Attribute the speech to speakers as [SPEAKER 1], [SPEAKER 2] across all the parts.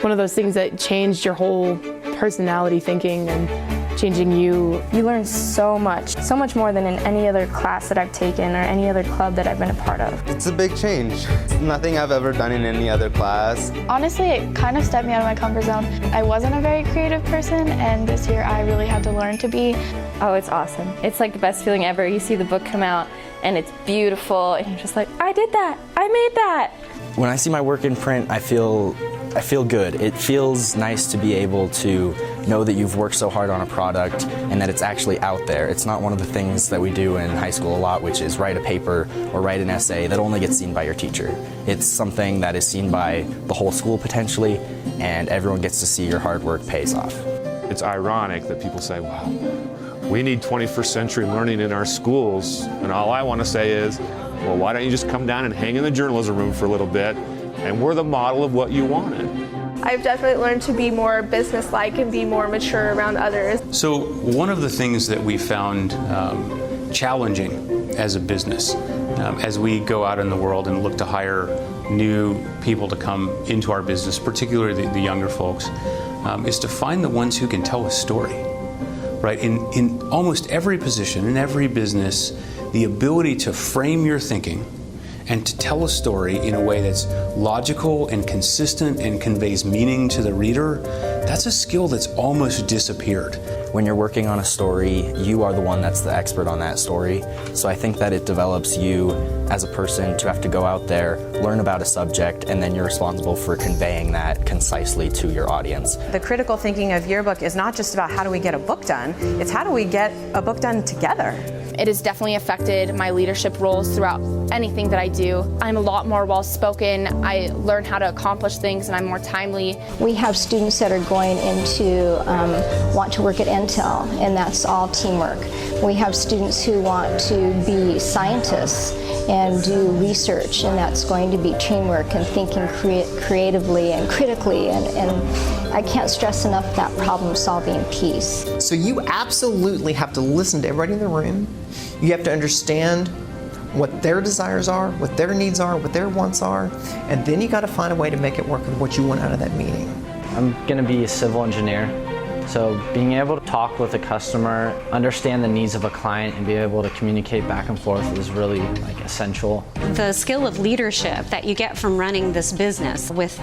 [SPEAKER 1] one of those things that changed your whole personality thinking and changing you.
[SPEAKER 2] You learn so much more than in any other class that I've taken or any other club that I've been a part of.
[SPEAKER 3] It's a big change. It's nothing I've ever done in any other class.
[SPEAKER 4] Honestly, it kind of stepped me out of my comfort zone. I wasn't a very creative person, and this year I really had to learn to be.
[SPEAKER 5] Oh, it's awesome. It's like the best feeling ever. You see the book come out and it's beautiful and you're just like, I did that, I made that.
[SPEAKER 6] When I see my work in print, I feel good. It feels nice to be able to know that you've worked so hard on a product and that it's actually out there. It's not one of the things that we do in high school a lot, which is write a paper or write an essay that only gets seen by your teacher. It's something that is seen by the whole school potentially, and everyone gets to see your hard work pays off.
[SPEAKER 7] It's ironic that people say, wow, we need 21st century learning in our schools, and all I want to say is, well, why don't you just come down and hang in the journalism room for a little bit, and we're the model of what you wanted.
[SPEAKER 8] I've definitely learned to be more business-like and be more mature around others.
[SPEAKER 9] So one of the things that we found challenging as a business, as we go out in the world and look to hire new people to come into our business, particularly the younger folks, is to find the ones who can tell a story. Right? In almost every position, in every business, the ability to frame your thinking and to tell a story in a way that's logical and consistent and conveys meaning to the reader, that's a skill that's almost disappeared.
[SPEAKER 6] When you're working on a story, you are the one that's the expert on that story. So I think that it develops you as a person to have to go out there, learn about a subject, and then you're responsible for conveying that concisely to your audience.
[SPEAKER 10] The critical thinking of Yearbook is not just about how do we get a book done, it's how do we get a book done together.
[SPEAKER 4] It has definitely affected my leadership roles throughout anything that I do. I'm a lot more well-spoken, I learn how to accomplish things, and I'm more timely.
[SPEAKER 11] We have students that are going into, want to work at Intel, and that's all teamwork. We have students who want to be scientists and do research, and that's going to be teamwork and thinking creatively and critically, and I can't stress enough that problem-solving piece.
[SPEAKER 12] So you absolutely have to listen to everybody in the room. You have to understand what their desires are, what their needs are, what their wants are, and then you got to find a way to make it work with what you want out of that meeting.
[SPEAKER 13] I'm going to be a civil engineer, so being able to talk with a customer, understand the needs of a client, and be able to communicate back and forth is really essential.
[SPEAKER 14] The skill of leadership that you get from running this business with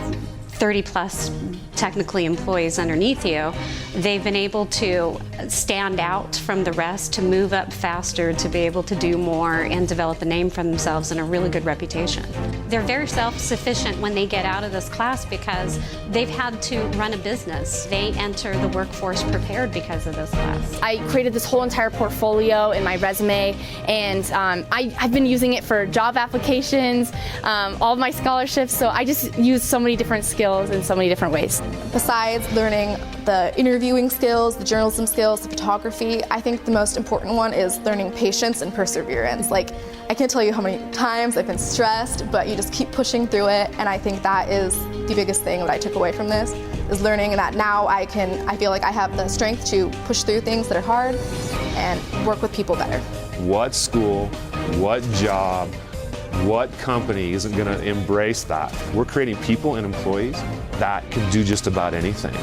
[SPEAKER 14] 30 plus technically employees underneath you, they've been able to stand out from the rest, to move up faster, to be able to do more and develop a name for themselves and a really good reputation. They're very self-sufficient when they get out of this class because they've had to run a business. They enter the workforce prepared because of this class.
[SPEAKER 4] I created this whole entire portfolio in my resume, and I've been using it for job applications, all of my scholarships, so I just use so many different skills in so many different ways.
[SPEAKER 8] Besides learning the interviewing skills, the journalism skills, the photography, I think the most important one is learning patience and perseverance. I can't tell you how many times I've been stressed, but you just keep pushing through it, and I think that is the biggest thing that I took away from this, is learning that now I feel like I have the strength to push through things that are hard and work with people better.
[SPEAKER 7] What school, what job, what company isn't going to embrace that? We're creating people and employees that can do just about anything.